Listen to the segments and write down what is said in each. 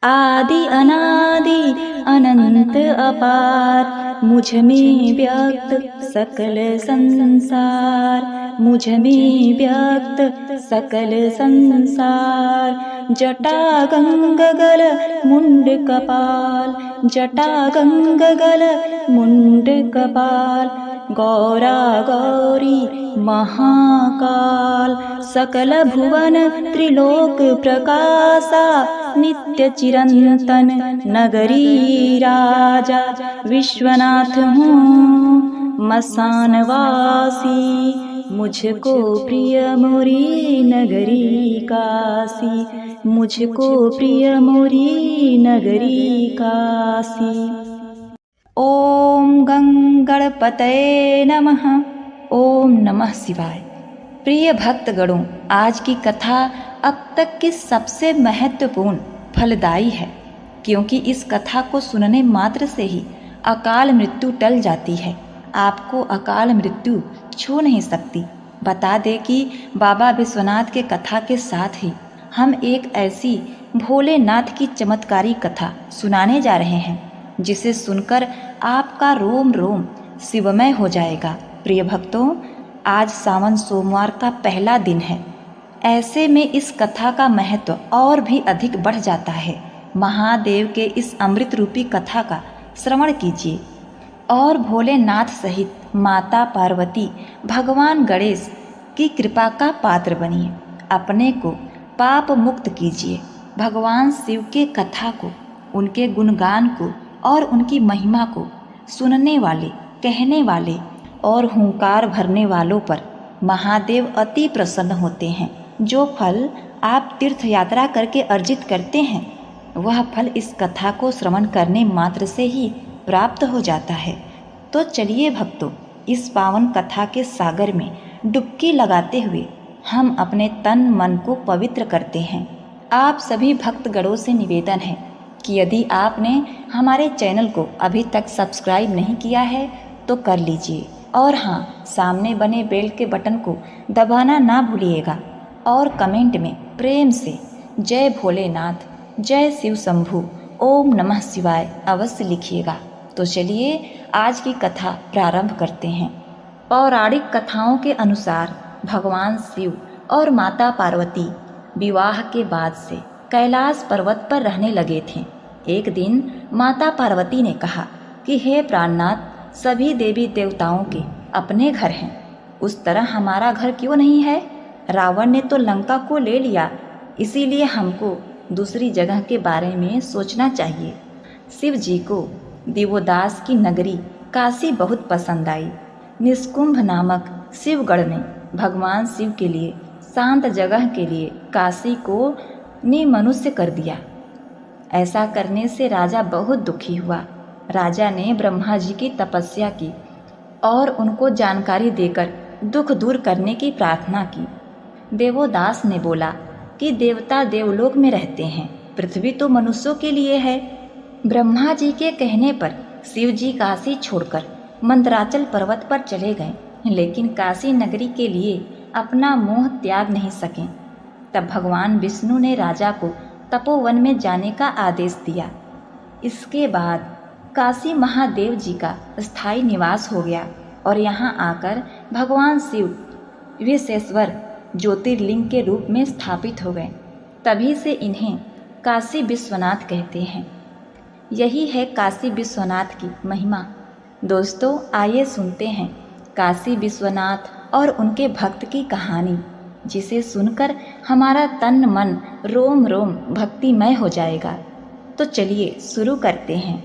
आदि अनादि अनंत अपार, मुझ में व्यक्त सकल संसार, मुझ में व्यक्त सकल संसार। जटा गंगगल मुंड कपाल, जटा गंगगल मुंड कपाल, गौरा गौरी महाकाल, सकल भुवन त्रिलोक प्रकाशा, नित्य चिरंतन नगरी राजा। विश्वनाथ हूँ मसानवासी, मुझको प्रिय मोरी नगरी काशी, मुझको प्रिय मोरी नगरी काशी। ओम गंगणपतये नमः। ओम नमः शिवाय। प्रिय भक्तगणों, आज की कथा अब तक की सबसे महत्वपूर्ण फलदायी है, क्योंकि इस कथा को सुनने मात्र से ही अकाल मृत्यु टल जाती है। आपको अकाल मृत्यु छू नहीं सकती। बता दे कि बाबा विश्वनाथ के कथा के साथ ही हम एक ऐसी भोलेनाथ की चमत्कारी कथा सुनाने जा रहे हैं जिसे सुनकर आपका रोम रोम शिवमय हो जाएगा। प्रिय भक्तों, आज सावन सोमवार का पहला दिन है। ऐसे में इस कथा का महत्व और भी अधिक बढ़ जाता है। महादेव के इस अमृत रूपी कथा का श्रवण कीजिए और भोलेनाथ सहित माता पार्वती, भगवान गणेश की कृपा का पात्र बनिए। अपने को पाप मुक्त कीजिए। भगवान शिव के कथा को, उनके गुणगान को और उनकी महिमा को सुनने वाले, कहने वाले और हुंकार भरने वालों पर महादेव अति प्रसन्न होते हैं। जो फल आप तीर्थ यात्रा करके अर्जित करते हैं, वह फल इस कथा को श्रवण करने मात्र से ही प्राप्त हो जाता है। तो चलिए भक्तों, इस पावन कथा के सागर में डुबकी लगाते हुए हम अपने तन मन को पवित्र करते हैं। आप सभी भक्तगणों से निवेदन है कि यदि आपने हमारे चैनल को अभी तक सब्सक्राइब नहीं किया है तो कर लीजिए, और हाँ, सामने बने बेल के बटन को दबाना ना भूलिएगा और कमेंट में प्रेम से जय भोलेनाथ, जय शिव शंभू, ओम नमः शिवाय अवश्य लिखिएगा। तो चलिए आज की कथा प्रारंभ करते हैं। पौराणिक कथाओं के अनुसार भगवान शिव और माता पार्वती विवाह के बाद से कैलाश पर्वत पर रहने लगे थे। एक दिन माता पार्वती ने कहा कि हे प्राणनाथ, सभी देवी देवताओं के अपने घर हैं, उस तरह हमारा घर क्यों नहीं है? रावण ने तो लंका को ले लिया, इसीलिए हमको दूसरी जगह के बारे में सोचना चाहिए। शिव जी को दिवोदास की नगरी काशी बहुत पसंद आई। निष्कुंभ नामक शिवगढ़ ने भगवान शिव के लिए शांत जगह के लिए काशी को निमनुष्य कर दिया। ऐसा करने से राजा बहुत दुखी हुआ। राजा ने ब्रह्मा जी की तपस्या की और उनको जानकारी देकर दुख दूर करने की प्रार्थना की। देवोदास ने बोला कि देवता देवलोक में रहते हैं, पृथ्वी तो मनुष्यों के लिए है। ब्रह्मा जी के कहने पर शिव जी काशी छोड़कर मंदराचल पर्वत पर चले गए, लेकिन काशी नगरी के लिए अपना मोह त्याग नहीं सके। तब भगवान विष्णु ने राजा को तपोवन में जाने का आदेश दिया। इसके बाद काशी महादेव जी का स्थायी निवास हो गया और यहाँ आकर भगवान शिव विशेश्वर ज्योतिर्लिंग के रूप में स्थापित हो गए। तभी से इन्हें काशी विश्वनाथ कहते हैं। यही है काशी विश्वनाथ की महिमा। दोस्तों, आइए सुनते हैं काशी विश्वनाथ और उनके भक्त की कहानी, जिसे सुनकर हमारा तन मन रोम रोम भक्तिमय हो जाएगा। तो चलिए शुरू करते हैं।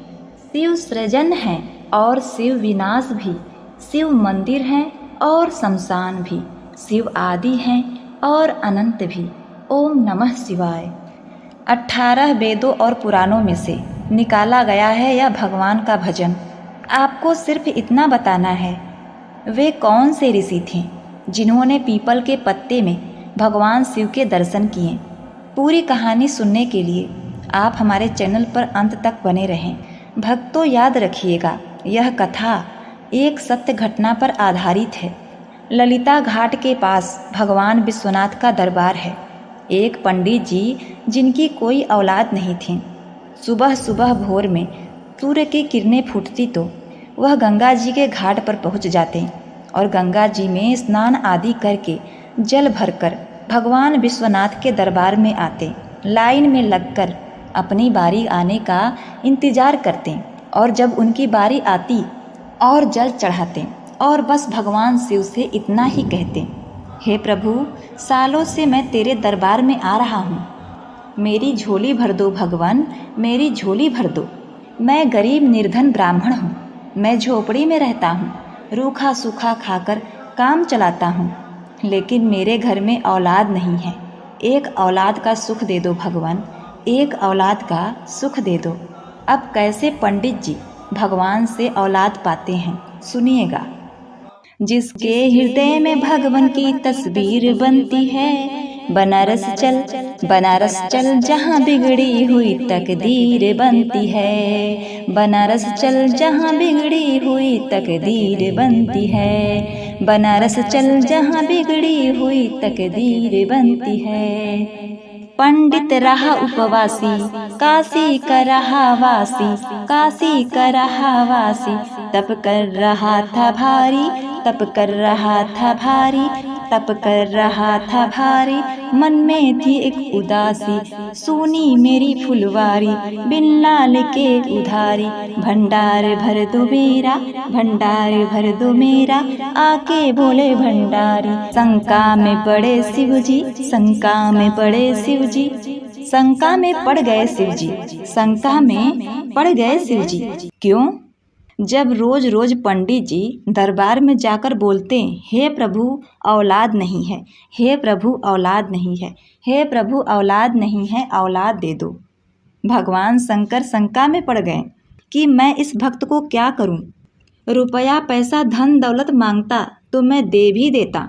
शिव सृजन है और शिव विनाश भी, शिव मंदिर है और शमशान भी, शिव आदि हैं और अनंत भी, ओम नमः शिवाय। 18 वेदों और पुराणों में से निकाला गया है यह भगवान का भजन। आपको सिर्फ इतना बताना है, वे कौन से ऋषि थे जिन्होंने पीपल के पत्ते में भगवान शिव के दर्शन किए। पूरी कहानी सुनने के लिए आप हमारे चैनल पर अंत तक बने रहें। भक्तों, याद रखिएगा, यह कथा एक सत्य घटना पर आधारित है। ललिता घाट के पास भगवान विश्वनाथ का दरबार है। एक पंडित जी जिनकी कोई औलाद नहीं थी, सुबह सुबह भोर में सूर्य की किरणें फूटती तो वह गंगा जी के घाट पर पहुंच जाते और गंगा जी में स्नान आदि करके जल भरकर भगवान विश्वनाथ के दरबार में आते। लाइन में लगकर अपनी बारी आने का इंतजार करते और जब उनकी बारी आती और जल चढ़ाते और बस भगवान शिव से इतना ही कहते, हे प्रभु, सालों से मैं तेरे दरबार में आ रहा हूँ, मेरी झोली भर दो भगवान, मेरी झोली भर दो। मैं गरीब निर्धन ब्राह्मण हूँ, मैं झोपड़ी में रहता हूँ, रूखा सूखा खाकर काम चलाता हूँ, लेकिन मेरे घर में औलाद नहीं है। एक औलाद का सुख दे दो भगवान, एक औलाद का सुख दे दो। अब कैसे पंडित जी भगवान से औलाद पाते हैं, सुनिएगा। जिसके हृदय में भगवान की तस्वीर बनती है, बनारस चल, बनारस चल, जहाँ बिगड़ी हुई तकदीर बनती है। बनारस चल, जहाँ बिगड़ी हुई तकदीर बनती है। बनारस चल, जहाँ बिगड़ी हुई तकदीर बनती है। पंडित रहा उपवासी, काशी का रहा वासी, काशी का रहा वासी, तप कर रहा था भारी, तप कर रहा था भारी, तप कर रहा था भारी। मन में थी एक उदासी, सुनी मेरी फुलवारी, बिन लाल के उधारी। भंडार भर दो मेरा, भंडार भर दो मेरा, आके बोले भंडारी। शंका में पड़े शिवजी, शंका में पड़े शिवजी, शंका में पड़ गए शिवजी, शंका में पड़ गए शिवजी। क्यों? जब रोज रोज पंडित जी दरबार में जाकर बोलते, हे प्रभु औलाद नहीं है, हे प्रभु औलाद नहीं है, हे प्रभु औलाद नहीं है, औलाद दे दो। भगवान शंकर शंका में पड़ गए कि मैं इस भक्त को क्या करूं? रुपया पैसा धन दौलत मांगता तो मैं दे भी देता,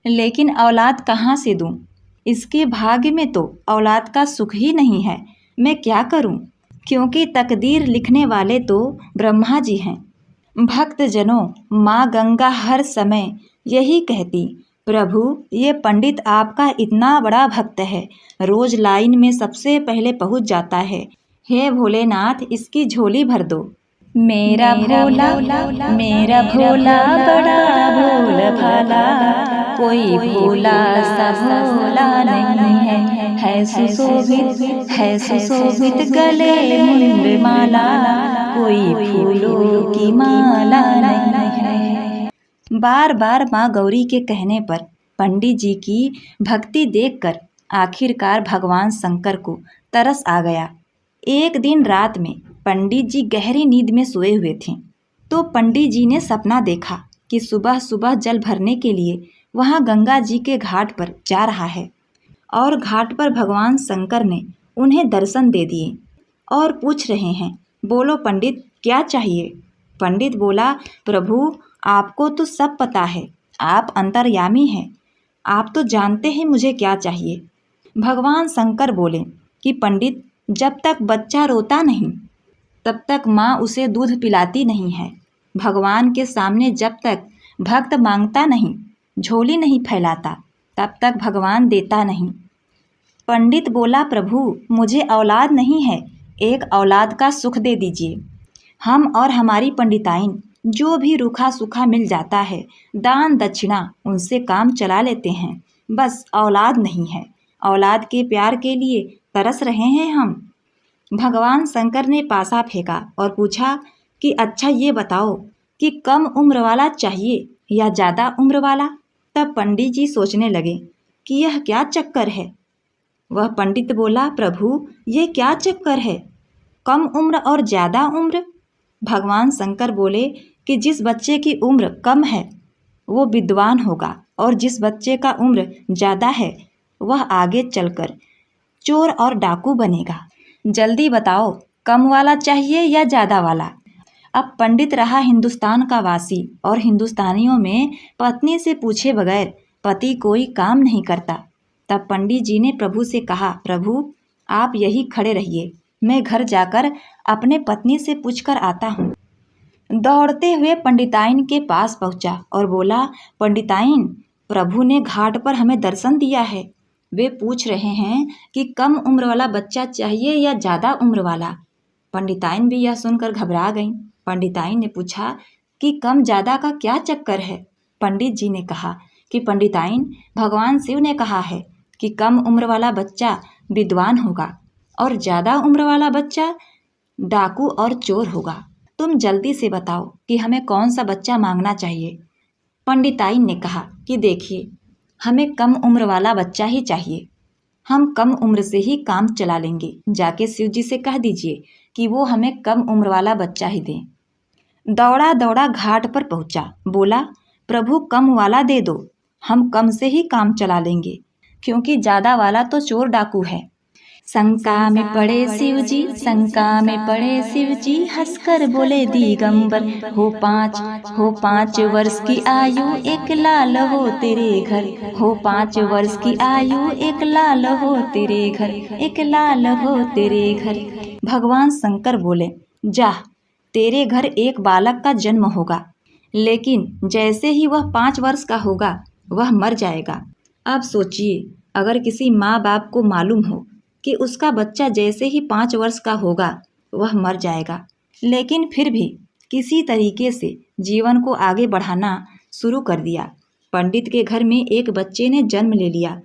लेकिन औलाद कहाँ से दूं? इसके भाग्य में तो औलाद का सुख ही नहीं है। मैं क्या करूं? क्योंकि तकदीर लिखने वाले तो ब्रह्मा जी हैं। भक्त जनों, माँ गंगा हर समय यही कहती, प्रभु ये पंडित आपका इतना बड़ा भक्त है, रोज लाइन में सबसे पहले पहुँच जाता है, हे भोलेनाथ इसकी झोली भर दो। मेरा भोला, मेरा भोला बड़ा भोला भाला, कोई भोला सा भोला नहीं है सुशोभित, है सुशोभित गले मुंड माला, कोई फूलों की माला नहीं है। बार बार माँ गौरी के कहने पर पंडित जी की भक्ति देखकर आखिरकार भगवान शंकर को तरस आ गया। एक दिन रात में पंडित जी गहरी नींद में सोए हुए थे तो पंडित जी ने सपना देखा कि सुबह सुबह जल भरने के लिए वहाँ गंगा जी के घाट पर जा रहा है और घाट पर भगवान शंकर ने उन्हें दर्शन दे दिए और पूछ रहे हैं, बोलो पंडित क्या चाहिए? पंडित बोला, प्रभु आपको तो सब पता है, आप अंतर्यामी हैं, आप तो जानते हैं मुझे क्या चाहिए। भगवान शंकर बोले कि पंडित जब तक बच्चा रोता नहीं तब तक माँ उसे दूध पिलाती नहीं है। भगवान के सामने जब तक भक्त मांगता नहीं, झोली नहीं फैलाता, तब तक भगवान देता नहीं। पंडित बोला, प्रभु मुझे औलाद नहीं है, एक औलाद का सुख दे दीजिए। हम और हमारी पंडिताइन जो भी रूखा सूखा मिल जाता है, दान दक्षिणा उनसे काम चला लेते हैं, बस औलाद नहीं है, औलाद के प्यार के लिए तरस रहे हैं हम। भगवान शंकर ने पासा फेंका और पूछा कि अच्छा ये बताओ कि कम उम्र वाला चाहिए या ज़्यादा उम्र वाला? तब पंडित जी सोचने लगे कि यह क्या चक्कर है। वह पंडित बोला, प्रभु ये क्या चक्कर है, कम उम्र और ज़्यादा उम्र? भगवान शंकर बोले कि जिस बच्चे की उम्र कम है वो विद्वान होगा और जिस बच्चे का उम्र ज़्यादा है वह आगे चलकर चोर और डाकू बनेगा। जल्दी बताओ कम वाला चाहिए या ज़्यादा वाला? अब पंडित रहा हिंदुस्तान का वासी और हिंदुस्तानियों में पत्नी से पूछे बगैर पति कोई काम नहीं करता। तब पंडित जी ने प्रभु से कहा, प्रभु आप यही खड़े रहिए, मैं घर जाकर अपने पत्नी से पूछकर आता हूँ। दौड़ते हुए पंडिताइन के पास पहुँचा और बोला, पंडिताइन प्रभु ने घाट पर हमें दर्शन दिया है वे पूछ रहे हैं कि कम उम्र वाला बच्चा चाहिए या ज़्यादा उम्र वाला। पंडिताइन भी यह सुनकर घबरा गईं। पंडिताइन ने पूछा कि कम ज़्यादा का क्या चक्कर है। पंडित जी ने कहा कि पंडिताइन, भगवान शिव ने कहा है कि कम उम्र वाला बच्चा विद्वान होगा और ज़्यादा उम्र वाला बच्चा डाकू और चोर होगा। तुम जल्दी से बताओ कि हमें कौन सा बच्चा मांगना चाहिए। पंडिताइन ने कहा कि देखिए, हमें कम उम्र वाला बच्चा ही चाहिए। हम कम उम्र से ही काम चला लेंगे। जाके शिव जी से कह दीजिए कि वो हमें कम उम्र वाला बच्चा ही दें। दौड़ा दौड़ा घाट पर पहुंचा। बोला, प्रभु कम वाला दे दो, हम कम से ही काम चला लेंगे, क्योंकि ज़्यादा वाला तो चोर डाकू है। शंका में पड़े शिव जी, शंका में पड़े शिव जी, हंसकर बोले दिगंबर, हो पाँच वर्ष की आयु, एक लाल हो तेरे घर। हो 5 वर्ष की आयु, एक लाल हो तेरे घर, एक लाल हो तेरे घर। भगवान शंकर बोले, जा, तेरे घर एक बालक का जन्म होगा, लेकिन जैसे ही वह 5 वर्ष का होगा वह मर जाएगा। अब सोचिए, अगर किसी माँ बाप को मालूम हो कि उसका बच्चा जैसे ही 5 वर्ष का होगा वह मर जाएगा, लेकिन फिर भी किसी तरीके से जीवन को आगे बढ़ाना शुरू कर दिया। पंडित के घर में एक बच्चे ने जन्म ले लिया।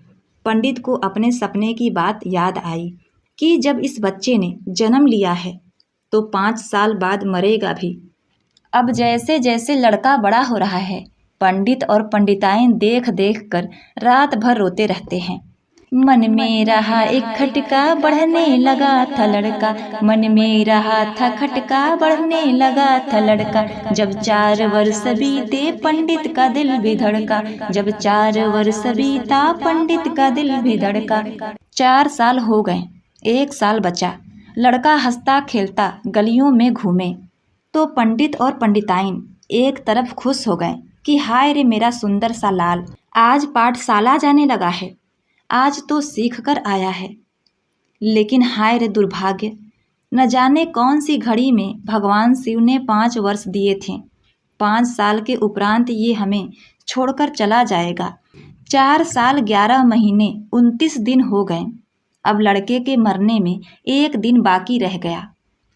पंडित को अपने सपने की बात याद आई कि जब इस बच्चे ने जन्म लिया है तो 5 साल बाद मरेगा भी। अब जैसे जैसे लड़का बड़ा हो रहा है, पंडित और पंडिताइन देख देख कर रात भर रोते रहते हैं। मन में रहा एक खटका, बढ़ने लगा था लड़का। मन में रहा था खटका, बढ़ने लगा था लड़का। जब 4 वर्ष बीते पंडित का दिल भी धड़का। जब 4 वर्ष बीता पंडित का दिल भी धड़का। 4 साल हो गए, 1 साल बचा। लड़का हंसता खेलता गलियों में घूमे तो पंडित और पंडिताइन एक तरफ खुश हो गए कि हाय रे मेरा सुंदर सा लाल, आज पाठशाला जाने लगा है, आज तो सीख कर आया है। लेकिन हाय रे दुर्भाग्य, न जाने कौन सी घड़ी में भगवान शिव ने 5 वर्ष दिए थे। 5 साल के उपरांत ये हमें छोड़कर चला जाएगा। 4 साल 11 महीने 29 दिन हो गए। अब लड़के के मरने में 1 दिन बाकी रह गया।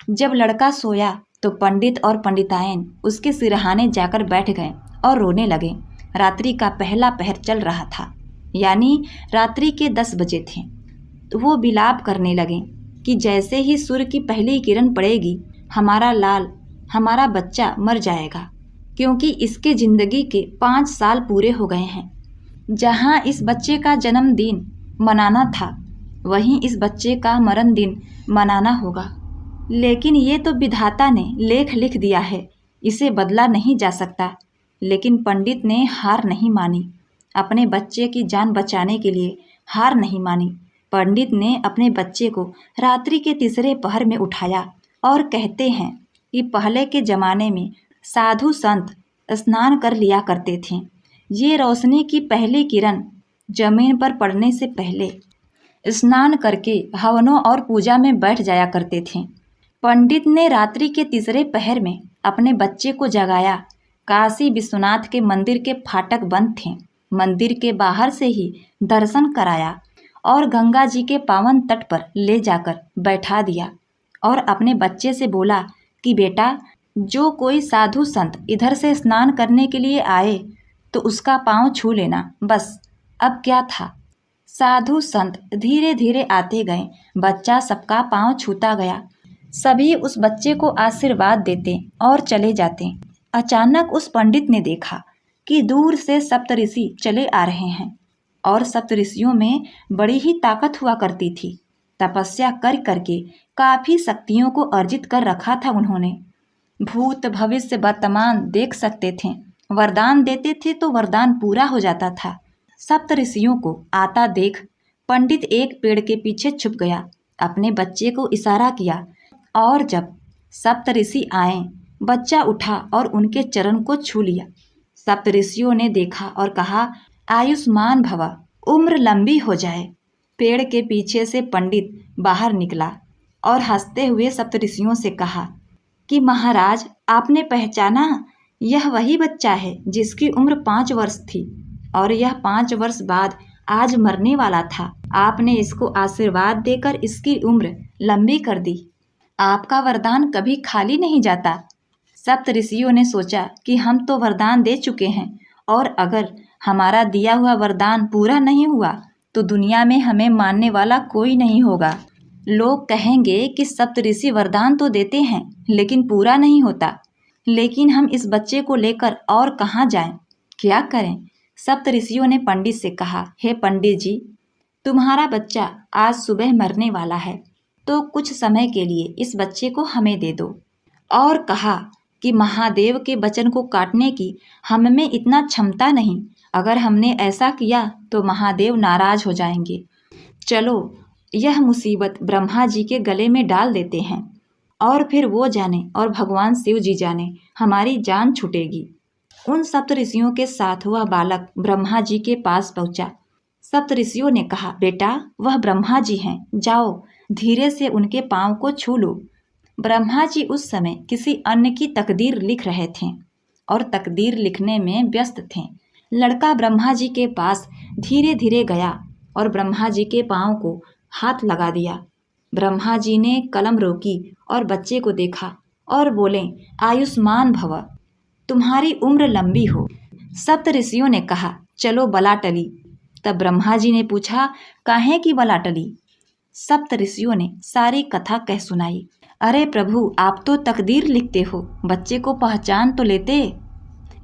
जब लड़का सोया तो पंडित और पंडिताइन उसके सिरहाने जाकर बैठ गए और रोने लगे। रात्रि का पहला पहर चल रहा था, यानी रात्रि के 10 बजे थे। तो वो विलाप करने लगे कि जैसे ही सूर्य की पहली किरण पड़ेगी हमारा लाल, हमारा बच्चा मर जाएगा, क्योंकि इसके ज़िंदगी के 5 साल पूरे हो गए हैं। जहाँ इस बच्चे का जन्मदिन मनाना था, वहीं इस बच्चे का मरण दिन मनाना होगा। लेकिन ये तो विधाता ने लेख लिख दिया है, इसे बदला नहीं जा सकता। लेकिन पंडित ने हार नहीं मानी। अपने बच्चे की जान बचाने के लिए हार नहीं मानी। पंडित ने अपने बच्चे को रात्रि के तीसरे पहर में उठाया और कहते हैं कि पहले के ज़माने में साधु संत स्नान कर लिया करते थे। ये रोशनी की पहली किरण जमीन पर पड़ने से पहले स्नान करके हवनों और पूजा में बैठ जाया करते थे। पंडित ने रात्रि के तीसरे पहर में अपने बच्चे को जगाया। काशी विश्वनाथ के मंदिर के फाटक बंद थे। मंदिर के बाहर से ही दर्शन कराया और गंगा जी के पावन तट पर ले जाकर बैठा दिया और अपने बच्चे से बोला कि बेटा, जो कोई साधु संत इधर से स्नान करने के लिए आए तो उसका पाँव छू लेना, बस। अब क्या था, साधु संत धीरे धीरे आते गए। बच्चा सबका पाँव छूता गया। सभी उस बच्चे को आशीर्वाद देते और चले जाते। अचानक उस पंडित ने देखा कि दूर से सप्तऋषि चले आ रहे हैं और सप्तऋषियों में बड़ी ही ताकत हुआ करती थी। तपस्या कर करके काफ़ी शक्तियों को अर्जित कर रखा था उन्होंने। भूत भविष्य वर्तमान देख सकते थे। वरदान देते थे तो वरदान पूरा हो जाता था। सप्तऋषियों को आता देख पंडित एक पेड़ के पीछे छुप गया। अपने बच्चे को इशारा किया और जब सप्तऋषि आए, बच्चा उठा और उनके चरण को छू लिया। सप्तऋषियों ने देखा और कहा, आयुष्मान भव, उम्र लंबी हो जाए। पेड़ के पीछे से पंडित बाहर निकला और हंसते हुए सप्तऋषियों से कहा कि महाराज, आपने पहचाना, यह वही बच्चा है जिसकी उम्र 5 वर्ष थी और यह 5 वर्ष बाद आज मरने वाला था, आपने इसको आशीर्वाद देकर इसकी उम्र लंबी कर दी। आपका वरदान कभी खाली नहीं जाता। सप्त ऋषियों ने सोचा कि हम तो वरदान दे चुके हैं और अगर हमारा दिया हुआ वरदान पूरा नहीं हुआ तो दुनिया में हमें मानने वाला कोई नहीं होगा। लोग कहेंगे कि सप्त ऋषि वरदान तो देते हैं लेकिन पूरा नहीं होता। लेकिन हम इस बच्चे को लेकर और कहाँ जाएं? क्या करें? सप्त ऋषियों ने पंडित से कहा, हे पंडित जी, तुम्हारा बच्चा आज सुबह मरने वाला है, तो कुछ समय के लिए इस बच्चे को हमें दे दो। और कहा कि महादेव के वचन को काटने की हम में इतना क्षमता नहीं, अगर हमने ऐसा किया तो महादेव नाराज हो जाएंगे। चलो यह मुसीबत ब्रह्मा जी के गले में डाल देते हैं और फिर वो जाने और भगवान शिव जी जाने हमारी जान छूटेगी। उन सप्त ऋषियों के साथ वह बालक ब्रह्मा जी के पास पहुंचा। सप्त ऋषियों ने कहा, बेटा वह ब्रह्मा जी हैं, जाओ धीरे से उनके पाँव को छू लो। ब्रह्मा जी उस समय किसी अन्य की तकदीर लिख रहे थे और तकदीर लिखने में व्यस्त थे। लड़का ब्रह्मा जी के पास धीरे धीरे गया और ब्रह्मा जी के पाँव को हाथ लगा दिया। ब्रह्मा जी ने कलम रोकी और बच्चे को देखा और बोले, आयुष्मान भव, तुम्हारी उम्र लंबी हो। सप्त ऋषियों ने कहा, चलो बला टली। तब ब्रह्मा जी ने पूछा, काहे की बला टली? सप्त ऋषियों ने सारी कथा कह सुनाई। अरे प्रभु, आप तो तकदीर लिखते हो, बच्चे को पहचान तो लेते।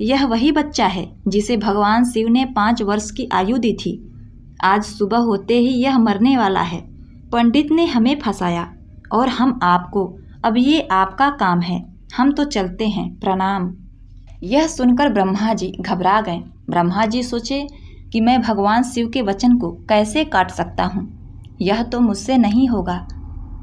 यह वही बच्चा है जिसे भगवान शिव ने 5 वर्ष की आयु दी थी। आज सुबह होते ही यह मरने वाला है। पंडित ने हमें फंसाया और हम आपको, अब ये आपका काम है, हम तो चलते हैं, प्रणाम। यह सुनकर ब्रह्मा जी घबरा गए। ब्रह्मा जी सोचे कि मैं भगवान शिव के वचन को कैसे काट सकता हूँ, यह तो मुझसे नहीं होगा।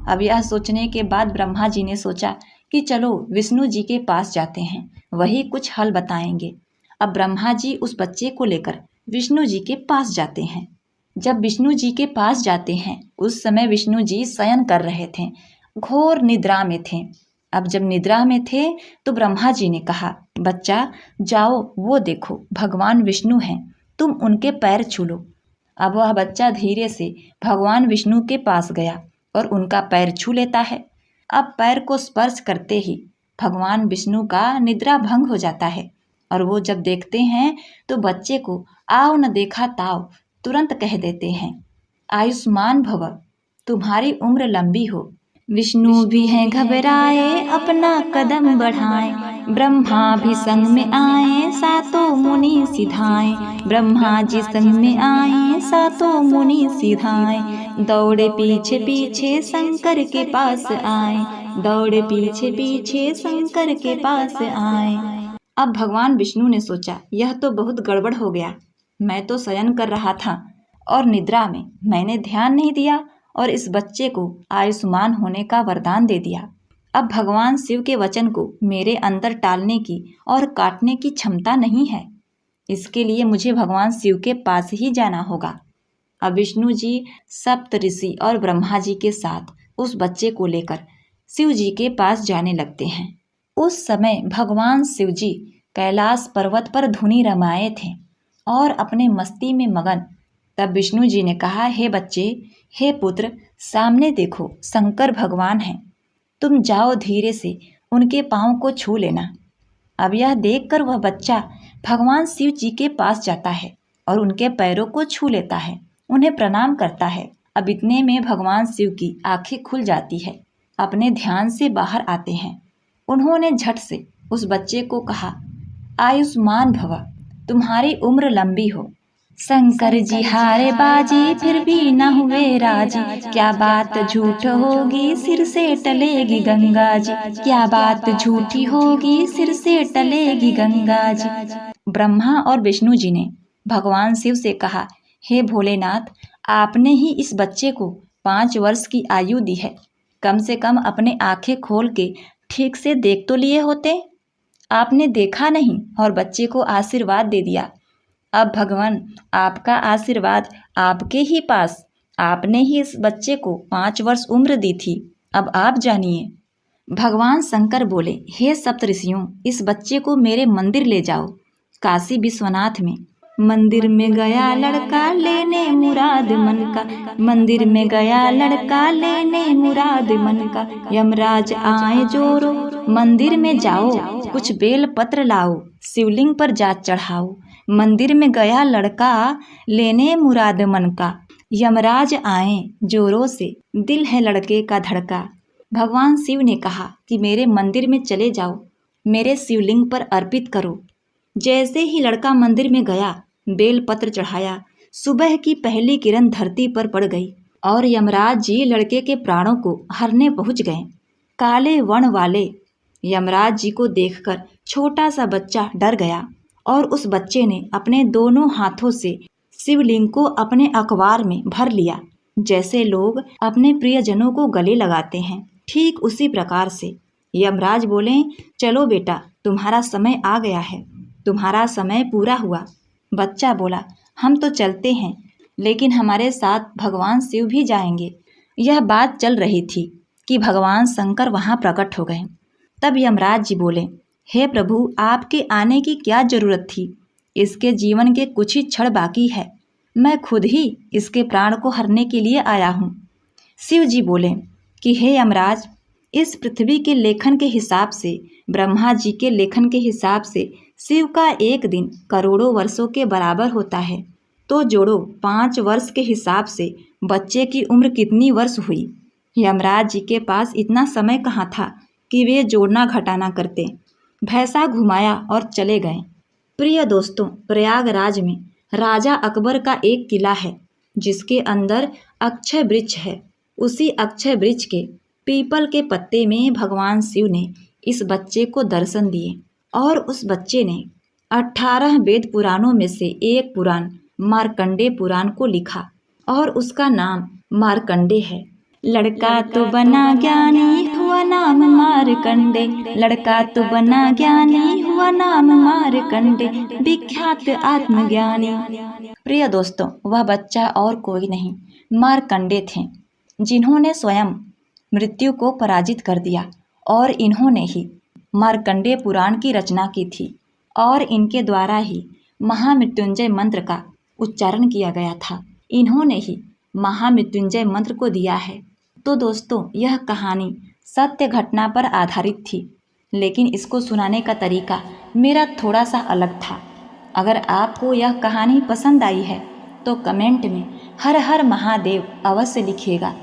अब यह सोचने के बाद ब्रह्मा जी ने सोचा कि चलो विष्णु जी के पास जाते हैं, वही कुछ हल बताएंगे। अब ब्रह्मा जी उस बच्चे को लेकर विष्णु जी के पास जाते हैं। जब विष्णु जी के पास जाते हैं उस समय विष्णु जी शयन कर रहे थे, घोर निद्रा में थे। अब जब निद्रा में थे तो ब्रह्मा जी ने कहा, बच्चा जाओ वो देखो भगवान विष्णु हैं, तुम उनके पैर छू लो। अब वह बच्चा धीरे से भगवान विष्णु के पास गया और उनका पैर छू लेता है। अब पैर को स्पर्श करते ही भगवान विष्णु का निद्रा भंग हो जाता है और वो जब देखते हैं तो बच्चे को आओ न देखा ताव तुरंत कह देते हैं, आयुष्मान भव, तुम्हारी उम्र लंबी हो। विष्णु भी हैं घबराए, अपना कदम बढ़ाए, ब्रह्मा भी संग में आए, सातों मुनि सिधाए। ब्रह्मा जी संग में आए, सातों मुनि सिधाए, दौड़े पीछे पीछे शंकर के पास आए, दौड़े पीछे पीछे शंकर के पास आए। अब भगवान विष्णु ने सोचा, यह तो बहुत गड़बड़ हो गया। मैं तो शयन कर रहा था और निद्रा में मैंने ध्यान नहीं दिया और इस बच्चे को आयुष्मान होने का वरदान दे दिया। अब भगवान शिव के वचन को मेरे अंदर टालने की और काटने की क्षमता नहीं है। इसके लिए मुझे भगवान शिव के पास ही जाना होगा। अब विष्णु जी सप्त ऋषि और ब्रह्मा जी के साथ उस बच्चे को लेकर शिव जी के पास जाने लगते हैं। उस समय भगवान शिव जी कैलाश पर्वत पर धुनी रमाए थे और अपने मस्ती में मगन। तब विष्णु जी ने कहा, हे बच्चे, हे पुत्र, सामने देखो शंकर भगवान हैं, तुम जाओ धीरे से उनके पाँव को छू लेना। अब यह देखकर वह बच्चा भगवान शिव जी के पास जाता है और उनके पैरों को छू लेता है, उन्हें प्रणाम करता है। अब इतने में भगवान शिव की आंखें खुल जाती है, अपने ध्यान से बाहर आते हैं। उन्होंने झट से उस बच्चे को कहा, आयुष्मान भव, तुम्हारी उम्र लंबी हो। शंकर जी हारे बाजी फिर भी न हुए राजी, क्या बात झूठ होगी सिर से टलेगी गंगा जी, क्या बात झूठी होगी सिर से टलेगी गंगा जी। ब्रह्मा और विष्णु जी ने भगवान शिव से कहा, हे भोलेनाथ, आपने ही इस बच्चे को 5 वर्ष की आयु दी है, कम से कम अपने आंखें खोल के ठीक से देख तो लिए होते। आपने देखा नहीं और बच्चे को आशीर्वाद दे दिया। अब भगवान आपका आशीर्वाद आपके ही पास, आपने ही इस बच्चे को 5 वर्ष उम्र दी थी, अब आप जानिए। भगवान शंकर बोले, हे सप्तऋषियों, इस बच्चे को मेरे मंदिर ले जाओ काशी विश्वनाथ में, मंदिर में गया लड़का लेने मुराद मन का, मंदिर में गया लड़का लेने मुराद मन का। यमराज आए जोरो, मंदिर में जाओ, कुछ बेल पत्र लाओ, शिवलिंग पर जा चढ़ाओ। मंदिर में गया लड़का लेने मुराद मन का, यमराज आए जोरों से, दिल है लड़के का धड़का। भगवान शिव ने कहा कि मेरे मंदिर में चले जाओ, मेरे शिवलिंग पर अर्पित करो। जैसे ही लड़का मंदिर में गया, बेल पत्र चढ़ाया, सुबह की पहली किरण धरती पर पड़ गई और यमराज जी लड़के के प्राणों को हरने पहुंच गए। काले वर्ण वाले यमराज जी को देखकर छोटा सा बच्चा डर गया और उस बच्चे ने अपने दोनों हाथों से शिवलिंग को अपने अखबार में भर लिया। जैसे लोग अपने प्रियजनों को गले लगाते हैं, ठीक उसी प्रकार से यमराज बोले, चलो बेटा, तुम्हारा समय आ गया है, तुम्हारा समय पूरा हुआ। बच्चा बोला, हम तो चलते हैं, लेकिन हमारे साथ भगवान शिव भी जाएंगे। यह बात चल रही थी कि भगवान शंकर वहाँ प्रकट हो गए। तब यमराज जी बोले, हे प्रभु, आपके आने की क्या जरूरत थी? इसके जीवन के कुछ ही क्षण बाकी है, मैं खुद ही इसके प्राण को हरने के लिए आया हूँ। शिव जी बोले कि हे यमराज, इस पृथ्वी के लेखन के हिसाब से, ब्रह्मा जी के लेखन के हिसाब से शिव का एक दिन करोड़ों वर्षों के बराबर होता है। तो जोड़ो, 5 वर्ष के हिसाब से बच्चे की उम्र कितनी वर्ष हुई? यमराज जी के पास इतना समय कहाँ था कि वे जोड़ना घटाना करते। भैंसा घुमाया और चले गए। प्रिय दोस्तों, प्रयागराज में राजा अकबर का एक किला है जिसके अंदर अक्षय वृक्ष है। उसी अक्षय वृक्ष के पीपल के पत्ते में भगवान शिव ने इस बच्चे को दर्शन दिए और उस बच्चे ने 18 वेद पुराणों में से एक पुराण मार्कंडे पुराण को लिखा और उसका नाम मार्कंडे है। लड़का तो बना ज्ञानी, हुआ नाम मार्कंडे, लड़का तो बना ज्ञानी, हुआ नाम मार्कंडे, विख्यात आत्मज्ञानी। प्रिय दोस्तों, वह बच्चा और कोई नहीं, मार्कंडे थे, जिन्होंने स्वयं मृत्यु को पराजित कर दिया और इन्होंने ही मार्कंडे पुराण की रचना की थी और इनके द्वारा ही महामृत्युंजय मंत्र का उच्चारण किया गया था। इन्होंने ही महामृत्युंजय मंत्र को दिया है। तो दोस्तों, यह कहानी सत्य घटना पर आधारित थी, लेकिन इसको सुनाने का तरीका मेरा थोड़ा सा अलग था। अगर आपको यह कहानी पसंद आई है तो कमेंट में हर हर महादेव अवश्य लिखिएगा।